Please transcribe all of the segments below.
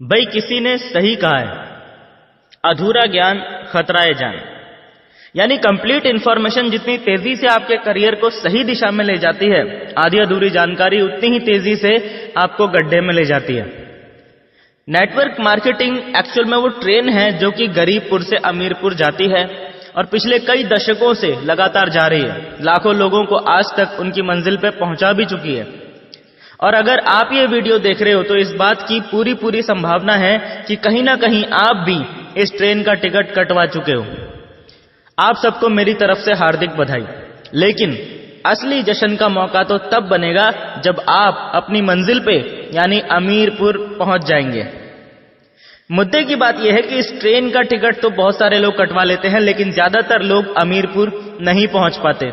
भाई किसी ने सही कहा है, अधूरा ज्ञान खतराए जान। यानी कंप्लीट इंफॉर्मेशन जितनी तेजी से आपके करियर को सही दिशा में ले जाती है, आधी अधूरी जानकारी उतनी ही तेजी से आपको गड्ढे में ले जाती है। नेटवर्क मार्केटिंग एक्चुअल में वो ट्रेन है जो कि गरीबपुर से अमीरपुर जाती है और पिछले कई दशकों से लगातार जा रही है। लाखों लोगों को आज तक उनकी मंजिल पे पहुंचा भी चुकी है। और अगर आप ये वीडियो देख रहे हो तो इस बात की पूरी संभावना है कि कहीं ना कहीं आप भी इस ट्रेन का टिकट कटवा चुके हो। आप सबको मेरी तरफ से हार्दिक बधाई। लेकिन असली जश्न का मौका तो तब बनेगा जब आप अपनी मंजिल पे यानी अमीरपुर पहुंच जाएंगे। मुद्दे की बात यह है कि इस ट्रेन का टिकट तो बहुत सारे लोग कटवा लेते हैं, लेकिन ज्यादातर लोग अमीरपुर नहीं पहुंच पाते।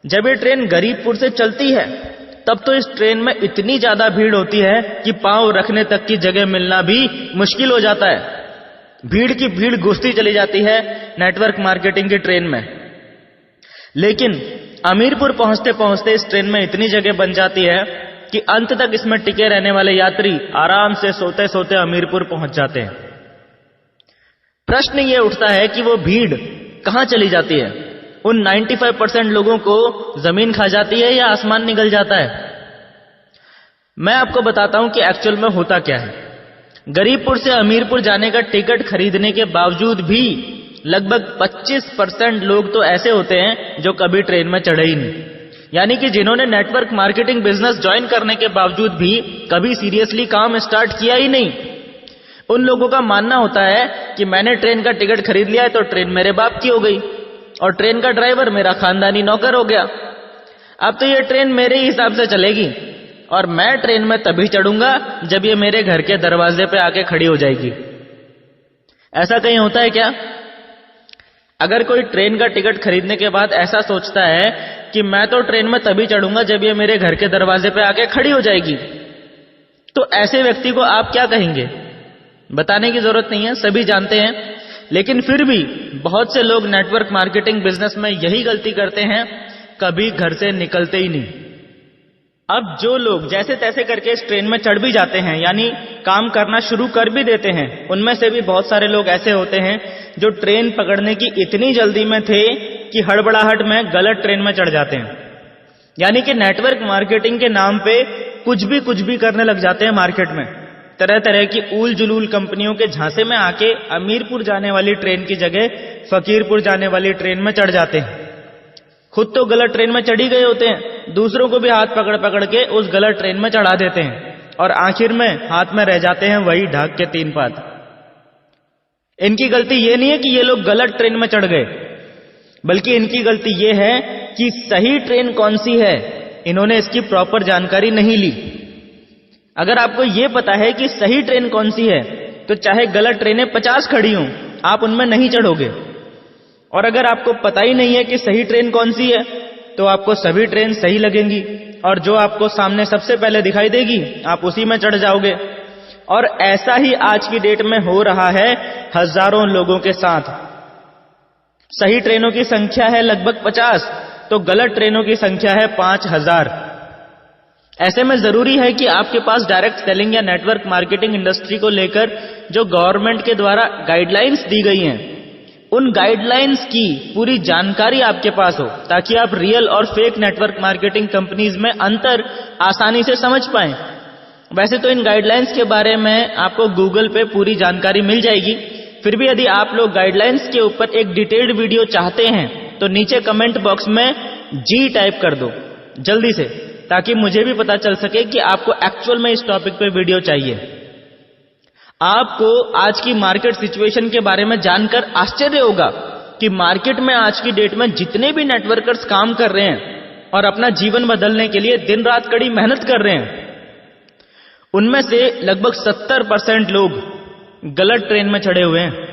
जब ये ट्रेन गरीबपुर से चलती है तब तो इस ट्रेन में इतनी ज्यादा भीड़ होती है कि पांव रखने तक की जगह मिलना भी मुश्किल हो जाता है। भीड़ की भीड़ घुसती चली जाती है नेटवर्क मार्केटिंग की ट्रेन में। लेकिन अमीरपुर पहुंचते पहुंचते इस ट्रेन में इतनी जगह बन जाती है कि अंत तक इसमें टिके रहने वाले यात्री आराम से सोते सोते अमीरपुर पहुंच जाते हैं। प्रश्न ये उठता है कि वो भीड़ कहां चली जाती है? उन 95% लोगों को जमीन खा जाती है या आसमान निगल जाता है? मैं आपको बताता हूं कि एक्चुअल में होता क्या है। गरीबपुर से अमीरपुर जाने का टिकट खरीदने के बावजूद भी लगभग 25% लोग तो ऐसे होते हैं जो कभी ट्रेन में चढ़े ही नहीं। यानी कि जिन्होंने नेटवर्क मार्केटिंग बिजनेस ज्वाइन करने के बावजूद भी कभी सीरियसली काम स्टार्ट किया ही नहीं। उन लोगों का मानना होता है कि मैंने ट्रेन का टिकट खरीद लिया है तो ट्रेन मेरे बाप की हो गई और ट्रेन का ड्राइवर मेरा खानदानी नौकर हो गया। अब तो ये ट्रेन मेरे ही हिसाब से चलेगी और मैं ट्रेन में तभी चढ़ूंगा जब ये मेरे घर के दरवाजे पे आके खड़ी हो जाएगी। ऐसा कहीं होता है क्या? अगर कोई ट्रेन का टिकट खरीदने के बाद ऐसा सोचता है कि मैं तो ट्रेन में तभी चढ़ूंगा जब ये मेरे घर के दरवाजे पे आके खड़ी हो जाएगी, तो ऐसे व्यक्ति को आप क्या कहेंगे? बताने की जरूरत नहीं है, सभी जानते हैं। लेकिन फिर भी बहुत से लोग नेटवर्क मार्केटिंग बिजनेस में यही गलती करते हैं, कभी घर से निकलते ही नहीं। अब जो लोग जैसे तैसे करके इस ट्रेन में चढ़ भी जाते हैं, यानी काम करना शुरू कर भी देते हैं, उनमें से भी बहुत सारे लोग ऐसे होते हैं जो ट्रेन पकड़ने की इतनी जल्दी में थे कि हड़बड़ाहट में गलत ट्रेन में चढ़ जाते हैं। यानी कि नेटवर्क मार्केटिंग के नाम पे कुछ भी करने लग जाते हैं मार्केट में। तरह तरह की ऊल जुलूल कंपनियों के झांसे में आके अमीरपुर जाने वाली ट्रेन की जगह फकीरपुर जाने वाली ट्रेन में चढ़ जाते हैं। खुद तो गलत ट्रेन में चढ़ी गए होते हैं, दूसरों को भी हाथ पकड़ के उस गलत ट्रेन में चढ़ा देते हैं और आखिर में हाथ में रह जाते हैं वही ढाक के 3 पात। इनकी गलती ये नहीं है कि ये लोग गलत ट्रेन में चढ़ गए, बल्कि इनकी गलती ये है कि सही ट्रेन कौन सी है, इन्होंने इसकी प्रॉपर जानकारी नहीं ली। अगर आपको ये पता है कि सही ट्रेन कौन सी है तो चाहे गलत ट्रेनें 50 खड़ी हों, आप उनमें नहीं चढ़ोगे। और अगर आपको पता ही नहीं है कि सही ट्रेन कौन सी है तो आपको सभी ट्रेन सही लगेंगी और जो आपको सामने सबसे पहले दिखाई देगी आप उसी में चढ़ जाओगे। और ऐसा ही आज की डेट में हो रहा है हजारों लोगों के साथ। सही ट्रेनों की संख्या है लगभग 50 तो गलत ट्रेनों की संख्या है 5000। ऐसे में जरूरी है कि आपके पास डायरेक्ट सेलिंग या नेटवर्क मार्केटिंग इंडस्ट्री को लेकर जो गवर्नमेंट के द्वारा गाइडलाइंस दी गई हैं, उन गाइडलाइंस की पूरी जानकारी आपके पास हो, ताकि आप रियल और फेक नेटवर्क मार्केटिंग कंपनीज में अंतर आसानी से समझ पाएं। वैसे तो इन गाइडलाइंस के बारे में आपको गूगल पे पूरी जानकारी मिल जाएगी। फिर भी यदि आप लोग गाइडलाइंस के ऊपर एक डिटेल्ड वीडियो चाहते हैं तो नीचे कमेंट बॉक्स में जी टाइप कर दो जल्दी से, ताकि मुझे भी पता चल सके कि आपको एक्चुअल में इस टॉपिक पे वीडियो चाहिए। आपको आज की मार्केट सिचुएशन के बारे में जानकर आश्चर्य होगा कि मार्केट में आज की डेट में जितने भी नेटवर्कर्स काम कर रहे हैं और अपना जीवन बदलने के लिए दिन रात कड़ी मेहनत कर रहे हैं, उनमें से लगभग 70% लोग गलत ट्रेन में चढ़े हुए हैं।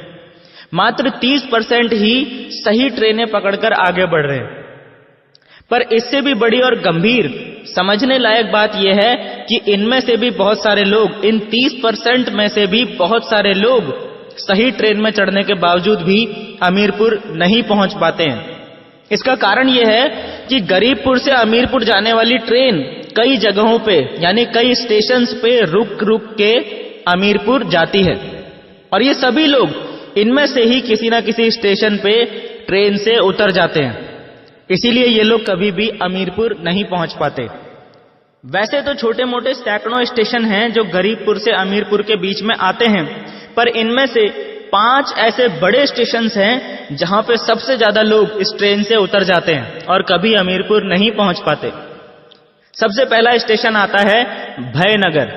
मात्र 30% ही सही ट्रेनें पकड़कर आगे बढ़ रहे हैं। पर इससे भी बड़ी और गंभीर समझने लायक बात यह है कि इनमें से भी बहुत सारे लोग, इन 30% में से भी बहुत सारे लोग सही ट्रेन में चढ़ने के बावजूद भी अमीरपुर नहीं पहुंच पाते हैं। इसका कारण यह है कि गरीबपुर से अमीरपुर जाने वाली ट्रेन कई जगहों पे यानी कई स्टेशंस पे रुक रुक के अमीरपुर जाती है। और ये सभी लोग इनमें से ही किसी ना किसी स्टेशन पे ट्रेन से उतर जाते हैं, इसीलिए ये लोग कभी भी अमीरपुर नहीं पहुंच पाते। वैसे तो छोटे मोटे सैकड़ों स्टेशन हैं जो गरीबपुर से अमीरपुर के बीच में आते हैं, पर इनमें से 5 ऐसे बड़े स्टेशन हैं जहां पे सबसे ज्यादा लोग इस ट्रेन से उतर जाते हैं और कभी अमीरपुर नहीं पहुंच पाते। सबसे पहला स्टेशन आता है भयनगर।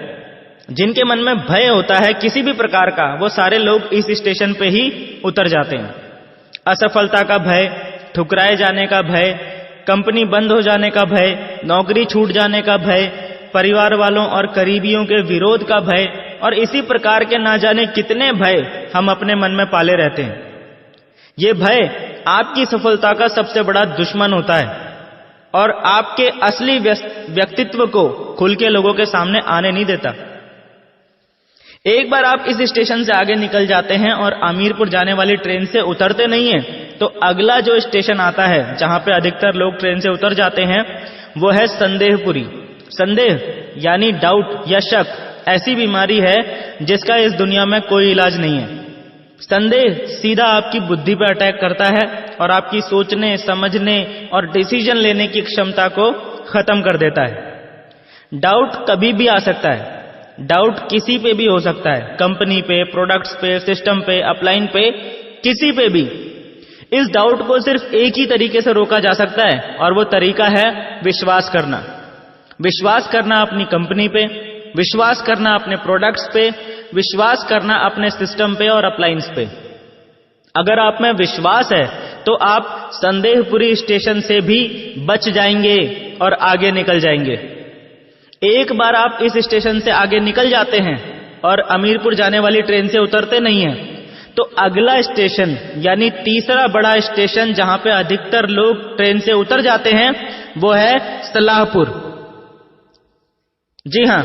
जिनके मन में भय होता है किसी भी प्रकार का, वो सारे लोग इस स्टेशन पे ही उतर जाते हैं। असफलता का भय, ठुकराए जाने का भय, कंपनी बंद हो जाने का भय, नौकरी छूट जाने का भय, परिवार वालों और करीबियों के विरोध का भय, और इसी प्रकार के ना जाने कितने भय हम अपने मन में पाले रहते हैं। ये भय आपकी सफलता का सबसे बड़ा दुश्मन होता है और आपके असली व्यक्तित्व को खुल के लोगों के सामने आने नहीं देता। एक बार आप इस स्टेशन से आगे निकल जाते हैं और अमीरपुर जाने वाली ट्रेन से उतरते नहीं हैं, तो अगला जो स्टेशन आता है जहां पे अधिकतर लोग ट्रेन से उतर जाते हैं वो है संदेहपुरी। संदेह यानी डाउट या शक ऐसी बीमारी है जिसका इस दुनिया में कोई इलाज नहीं है। संदेह सीधा आपकी बुद्धि पर अटैक करता है और आपकी सोचने, समझने और डिसीजन लेने की क्षमता को खत्म कर देता है। डाउट कभी भी आ सकता है, डाउट किसी पे भी हो सकता है, कंपनी पे, प्रोडक्ट्स पे, सिस्टम पे, अपलाइन पे, किसी पे भी। इस डाउट को सिर्फ एक ही तरीके से रोका जा सकता है और वो तरीका है विश्वास करना। विश्वास करना अपनी कंपनी पे, विश्वास करना अपने प्रोडक्ट्स पे, विश्वास करना अपने सिस्टम पे और अपलाइंस पे। अगर आप में विश्वास है तो आप संदेहपुरी स्टेशन से भी बच जाएंगे और आगे निकल जाएंगे। एक बार आप इस स्टेशन से आगे निकल जाते हैं और अमीरपुर जाने वाली ट्रेन से उतरते नहीं हैं, तो अगला स्टेशन यानी तीसरा बड़ा स्टेशन जहां पे अधिकतर लोग ट्रेन से उतर जाते हैं वो है सलाहपुर। जी हां,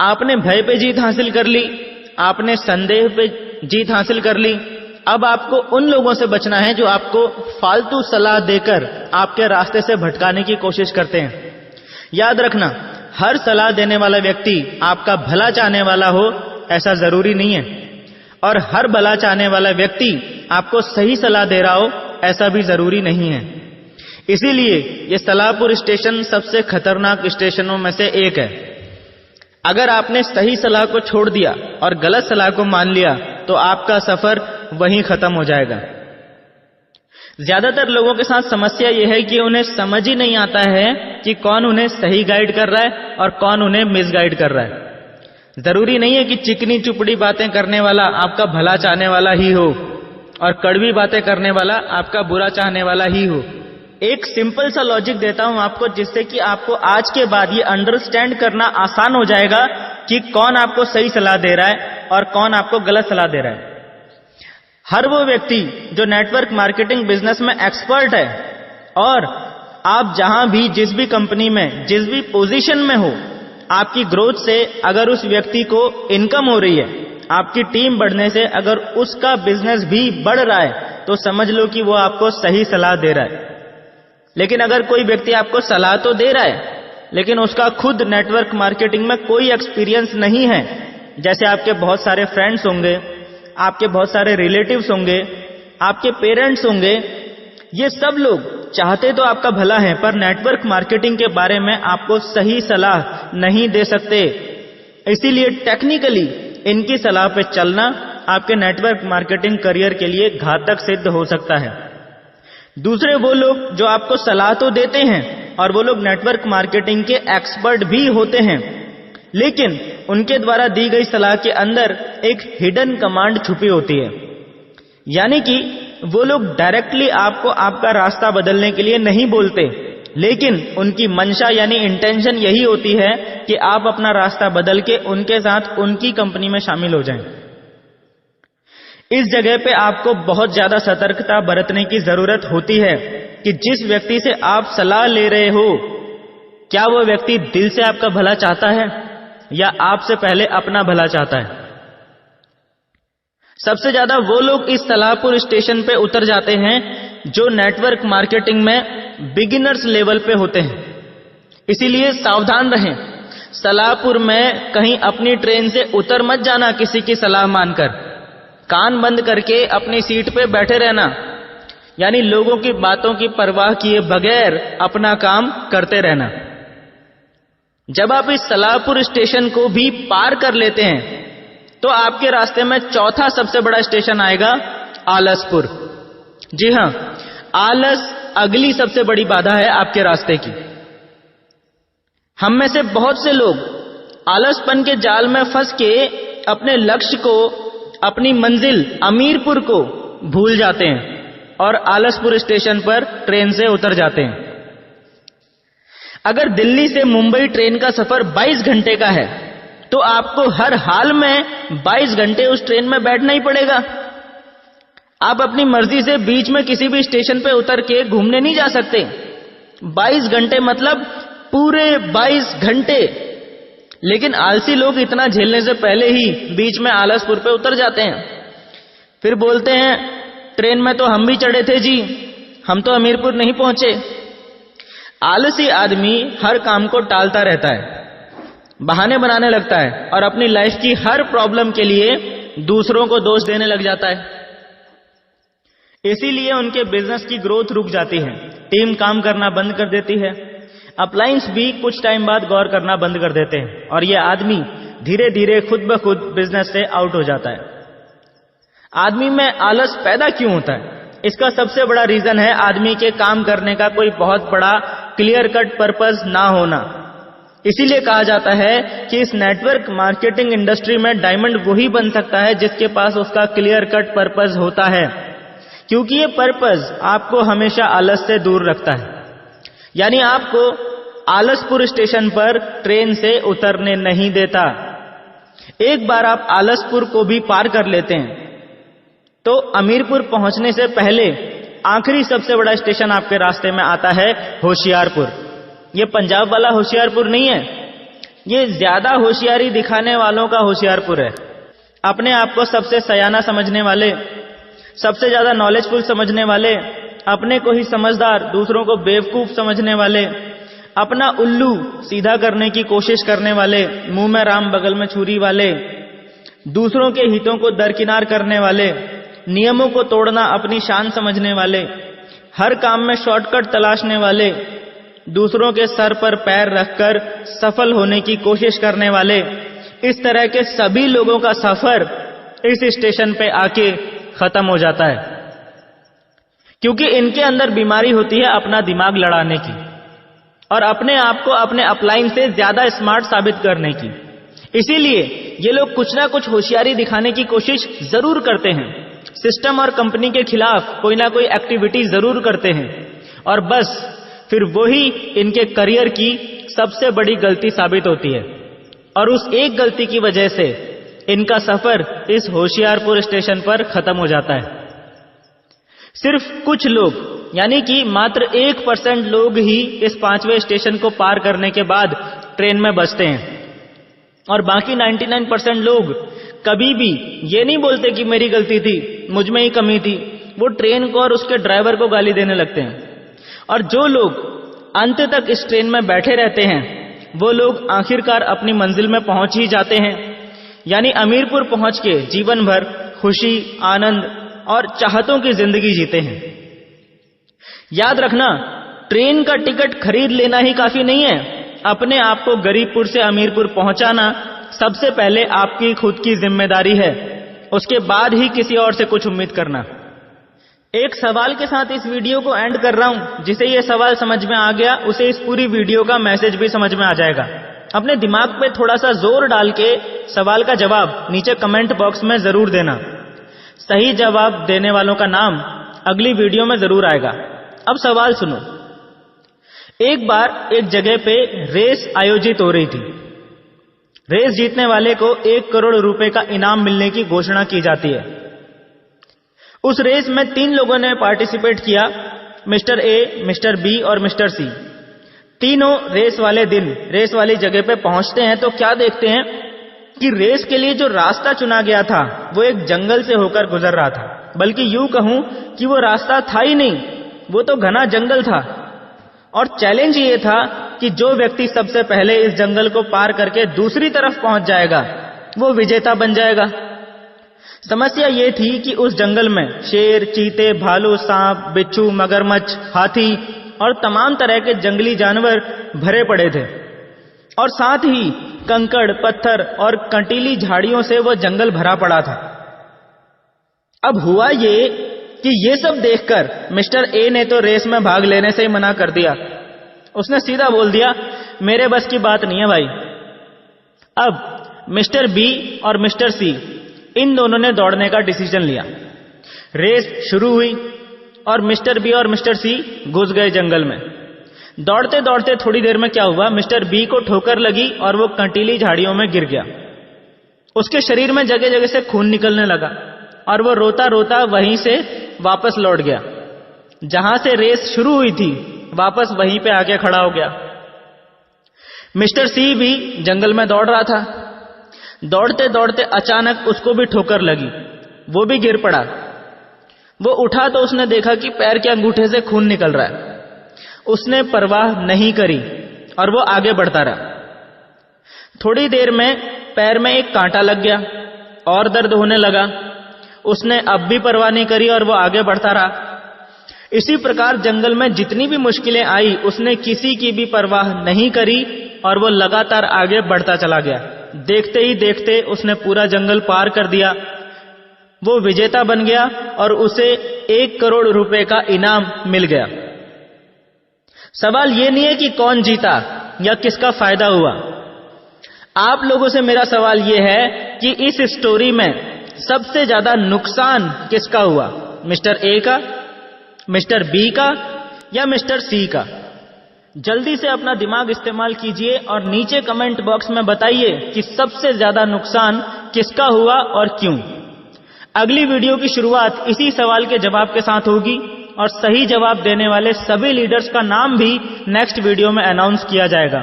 आपने भय पे जीत हासिल कर ली, आपने संदेह पे जीत हासिल कर ली। अब आपको उन लोगों से बचना है जो आपको फालतू सलाह देकर आपके रास्ते से भटकाने की कोशिश करते हैं। याद रखना, हर सलाह देने वाला व्यक्ति आपका भला चाहने वाला हो ऐसा जरूरी नहीं है, और हर भला चाहने वाला व्यक्ति आपको सही सलाह दे रहा हो ऐसा भी जरूरी नहीं है। इसीलिए ये सलाहपुर स्टेशन सबसे खतरनाक स्टेशनों में से एक है। अगर आपने सही सलाह को छोड़ दिया और गलत सलाह को मान लिया तो आपका सफर वहीं खत्म हो जाएगा। ज्यादातर लोगों के साथ समस्या यह है कि उन्हें समझ ही नहीं आता है कि कौन उन्हें सही गाइड कर रहा है और कौन उन्हें मिसगाइड कर रहा है। जरूरी नहीं है कि चिकनी चुपड़ी बातें करने वाला आपका भला चाहने वाला ही हो और कड़वी बातें करने वाला आपका बुरा चाहने वाला ही हो। एक सिंपल सा लॉजिक देता हूं आपको, जिससे कि आपको आज के बाद ये अंडरस्टैंड करना आसान हो जाएगा कि कौन आपको सही सलाह दे रहा है और कौन आपको गलत सलाह दे रहा है। हर वो व्यक्ति जो नेटवर्क मार्केटिंग बिजनेस में एक्सपर्ट है, और आप जहां भी, जिस भी कंपनी में, जिस भी पोजीशन में हो, आपकी ग्रोथ से अगर उस व्यक्ति को इनकम हो रही है, आपकी टीम बढ़ने से अगर उसका बिजनेस भी बढ़ रहा है, तो समझ लो कि वो आपको सही सलाह दे रहा है। लेकिन अगर कोई व्यक्ति आपको सलाह तो दे रहा है लेकिन उसका खुद नेटवर्क मार्केटिंग में कोई एक्सपीरियंस नहीं है, जैसे आपके बहुत सारे फ्रेंड्स होंगे, आपके बहुत सारे रिलेटिव्स होंगे, आपके पेरेंट्स होंगे, ये सब लोग चाहते तो आपका भला है पर नेटवर्क मार्केटिंग के बारे में आपको सही सलाह नहीं दे सकते। इसीलिए टेक्निकली इनकी सलाह पे चलना आपके नेटवर्क मार्केटिंग करियर के लिए घातक सिद्ध हो सकता है। दूसरे वो लोग जो आपको सलाह तो देते हैं और वो लोग नेटवर्क मार्केटिंग के एक्सपर्ट भी होते हैं, लेकिन उनके द्वारा दी गई सलाह के अंदर एक हिडन कमांड छुपी होती है। यानी कि वो लोग डायरेक्टली आपको आपका रास्ता बदलने के लिए नहीं बोलते, लेकिन उनकी मंशा यानी इंटेंशन यही होती है कि आप अपना रास्ता बदल के उनके साथ उनकी कंपनी में शामिल हो जाएं। इस जगह पे आपको बहुत ज्यादा सतर्कता बरतने की जरूरत होती है कि जिस व्यक्ति से आप सलाह ले रहे हो, क्या वो व्यक्ति दिल से आपका भला चाहता है या आपसे पहले अपना भला चाहता है। सबसे ज्यादा वो लोग इस सलाहपुर स्टेशन पे उतर जाते हैं जो नेटवर्क मार्केटिंग में बिगिनर्स लेवल पे होते हैं। इसीलिए सावधान रहें। सलाहपुर में कहीं अपनी ट्रेन से उतर मत जाना किसी की सलाह मानकर। कान बंद करके अपनी सीट पे बैठे रहना, यानी लोगों की बातों की परवाह किए बगैर अपना काम करते रहना। जब आप इस सलाहपुर स्टेशन को भी पार कर लेते हैं तो आपके रास्ते में चौथा सबसे बड़ा स्टेशन आएगा आलसपुर। जी हां, आलस अगली सबसे बड़ी बाधा है आपके रास्ते की। हम में से बहुत से लोग आलसपन के जाल में फंस के अपने लक्ष्य को, अपनी मंजिल अमीरपुर को भूल जाते हैं और आलसपुर स्टेशन पर ट्रेन से उतर जाते हैं। अगर दिल्ली से मुंबई ट्रेन का सफर 22 घंटे का है तो आपको हर हाल में 22 घंटे उस ट्रेन में बैठना ही पड़ेगा। आप अपनी मर्जी से बीच में किसी भी स्टेशन पे उतर के घूमने नहीं जा सकते। 22 घंटे मतलब पूरे 22 घंटे। लेकिन आलसी लोग इतना झेलने से पहले ही बीच में आलसपुर पे उतर जाते हैं। फिर बोलते हैं ट्रेन में तो हम भी चढ़े थे जी, हम तो अमीरपुर नहीं पहुंचे। आलसी आदमी हर काम को टालता रहता है, बहाने बनाने लगता है और अपनी लाइफ की हर प्रॉब्लम के लिए दूसरों को दोष देने लग जाता है। इसीलिए उनके बिजनेस की ग्रोथ रुक जाती है, टीम काम करना बंद कर देती है, अपलायंस भी कुछ टाइम बाद गौर करना बंद कर देते हैं और यह आदमी धीरे धीरे खुद ब खुद बिजनेस से आउट हो जाता है। आदमी में आलस पैदा क्यों होता है? इसका सबसे बड़ा रीजन है आदमी के काम करने का कोई बहुत बड़ा क्लियर कट पर्पस ना होना। इसीलिए कहा जाता है कि इस नेटवर्क मार्केटिंग इंडस्ट्री में डायमंड वही बन सकता है जिसके पास उसका क्लियर कट पर्पस होता है, क्योंकि ये पर्पस आपको हमेशा आलस से दूर रखता है। यानी आपको आलसपुर स्टेशन पर ट्रेन से उतरने नहीं देता। एक बार आप आलसपुर को भी पार कर लेते हैं तो अमीरपुर पहुंचने से पहले आखिरी सबसे बड़ा स्टेशन आपके रास्ते में आता है होशियारपुर। ये पंजाब वाला होशियारपुर नहीं है, ये ज्यादा होशियारी दिखाने वालों का होशियारपुर है। अपने आप को सबसे सयाना समझने वाले, सबसे ज्यादा नॉलेजफुल समझने वाले, अपने को ही समझदार दूसरों को बेवकूफ समझने वाले, अपना उल्लू सीधा करने की कोशिश करने वाले, मुंह में राम बगल में छुरी वाले, दूसरों के हितों को दरकिनार करने वाले, नियमों को तोड़ना अपनी शान समझने वाले, हर काम में शॉर्टकट तलाशने वाले, दूसरों के सर पर पैर रखकर सफल होने की कोशिश करने वाले, इस तरह के सभी लोगों का सफर इस स्टेशन पे आके खत्म हो जाता है, क्योंकि इनके अंदर बीमारी होती है अपना दिमाग लड़ाने की और अपने आप को अपने अपलाइन से ज्यादा स्मार्ट साबित करने की। इसीलिए ये लोग कुछ ना कुछ होशियारी दिखाने की कोशिश जरूर करते हैं, सिस्टम और कंपनी के खिलाफ कोई ना कोई एक्टिविटी जरूर करते हैं और बस फिर वही इनके करियर की सबसे बड़ी गलती साबित होती है और उस एक गलती की वजह से इनका सफर इस होशियारपुर स्टेशन पर खत्म हो जाता है। सिर्फ कुछ लोग यानी कि मात्र 1% लोग ही इस 5वें स्टेशन को पार करने के बाद ट्रेन में बचते हैं और बाकी 99% लोग कभी भी ये नहीं बोलते कि मेरी गलती थी, मुझ में ही कमी थी। वो ट्रेन को और उसके ड्राइवर को गाली देने लगते हैं और जो लोग अंत तक इस ट्रेन में बैठे रहते हैं वो लोग आखिरकार अपनी मंजिल में पहुंच ही जाते हैं, यानी अमीरपुर पहुंच के जीवन भर खुशी, आनंद और चाहतों की जिंदगी जीते हैं। याद रखना, ट्रेन का टिकट खरीद लेना ही काफी नहीं है, अपने आप को गरीबपुर से अमीरपुर पहुंचाना सबसे पहले आपकी खुद की जिम्मेदारी है, उसके बाद ही किसी और से कुछ उम्मीद करना। एक सवाल के साथ इस वीडियो को एंड कर रहा हूं, जिसे ये सवाल समझ में आ गया उसे इस पूरी वीडियो का मैसेज भी समझ में आ जाएगा। अपने दिमाग पे थोड़ा सा जोर डाल के सवाल का जवाब नीचे कमेंट बॉक्स में जरूर देना। सही जवाब देने वालों का नाम अगली वीडियो में जरूर आएगा। अब सवाल सुनो। एक बार एक जगह पे रेस आयोजित हो रही थी। रेस जीतने वाले को 1 करोड़ रुपए का इनाम मिलने की घोषणा की जाती है। उस रेस में 3 लोगों ने पार्टिसिपेट किया, मिस्टर ए, मिस्टर बी और मिस्टर सी। तीनों रेस वाले दिन रेस वाली जगह पे पहुंचते हैं तो क्या देखते हैं कि रेस के लिए जो रास्ता चुना गया था वो एक जंगल से होकर गुजर रहा था, बल्कि यूं कहूं कि वो रास्ता था ही नहीं, वो तो घना जंगल था। और चैलेंज ये था कि जो व्यक्ति सबसे पहले इस जंगल को पार करके दूसरी तरफ पहुंच जाएगा वो विजेता बन जाएगा। समस्या ये थी कि उस जंगल में शेर, चीते, भालू, सांप, बिच्छू, मगरमच्छ, हाथी और तमाम तरह के जंगली जानवर भरे पड़े थे और साथ ही कंकड़, पत्थर और कंटीली झाड़ियों से वो जंगल भरा पड़ा था। अब हुआ ये कि ये सब देखकर मिस्टर ए ने तो रेस में भाग लेने से ही मना कर दिया। उसने सीधा बोल दिया, मेरे बस की बात नहीं है भाई। अब मिस्टर बी और मिस्टर सी इन दोनों ने दौड़ने का डिसीजन लिया। रेस शुरू हुई और मिस्टर बी और मिस्टर सी घुस गए जंगल में। दौड़ते दौड़ते थोड़ी देर में क्या हुआ, मिस्टर बी को ठोकर लगी और वो कंटीली झाड़ियों में गिर गया। उसके शरीर में जगह जगह से खून निकलने लगा और वो रोता रोता वहीं से वापस लौट गया। जहां से रेस शुरू हुई थी वापस वहीं पे आके खड़ा हो गया। मिस्टर सी भी जंगल में दौड़ रहा था। दौड़ते दौड़ते अचानक उसको भी ठोकर लगी, वो भी गिर पड़ा। वो उठा तो उसने देखा कि पैर के अंगूठे से खून निकल रहा है। उसने परवाह नहीं करी और वो आगे बढ़ता रहा। थोड़ी देर में पैर में एक कांटा लग गया और दर्द होने लगा। उसने अब भी परवाह नहीं करी और वो आगे बढ़ता रहा। इसी प्रकार जंगल में जितनी भी मुश्किलें आई उसने किसी की भी परवाह नहीं करी और वो लगातार आगे बढ़ता चला गया। देखते ही देखते उसने पूरा जंगल पार कर दिया। वो विजेता बन गया और उसे 1 करोड़ रुपए का इनाम मिल गया। सवाल ये नहीं है कि कौन जीता या किसका फायदा हुआ। आप लोगों से मेरा सवाल ये है कि इस स्टोरी में सबसे ज्यादा नुकसान किसका हुआ, मिस्टर ए का, मिस्टर बी का या मिस्टर सी का? जल्दी से अपना दिमाग इस्तेमाल कीजिए और नीचे कमेंट बॉक्स में बताइए कि सबसे ज्यादा नुकसान किसका हुआ और क्यों। अगली वीडियो की शुरुआत इसी सवाल के जवाब के साथ होगी और सही जवाब देने वाले सभी लीडर्स का नाम भी नेक्स्ट वीडियो में अनाउंस किया जाएगा।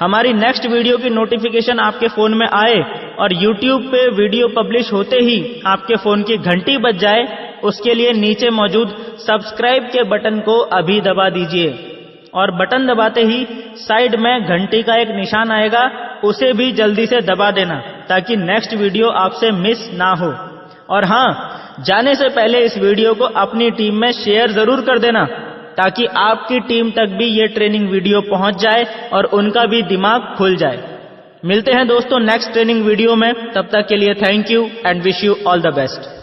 हमारी नेक्स्ट वीडियो की नोटिफिकेशन आपके फोन में आए और YouTube पे वीडियो पब्लिश होते ही आपके फोन की घंटी बज जाए, उसके लिए नीचे मौजूद सब्सक्राइब के बटन को अभी दबा दीजिए और बटन दबाते ही साइड में घंटी का एक निशान आएगा, उसे भी जल्दी से दबा देना ताकि नेक्स्ट वीडियो आपसे मिस ना हो। और हाँ, जाने से पहले इस वीडियो को अपनी टीम में शेयर जरूर कर देना ताकि आपकी टीम तक भी ये ट्रेनिंग वीडियो पहुंच जाए और उनका भी दिमाग खुल जाए। मिलते हैं दोस्तों नेक्स्ट ट्रेनिंग वीडियो में, तब तक के लिए thank you and wish you all the best.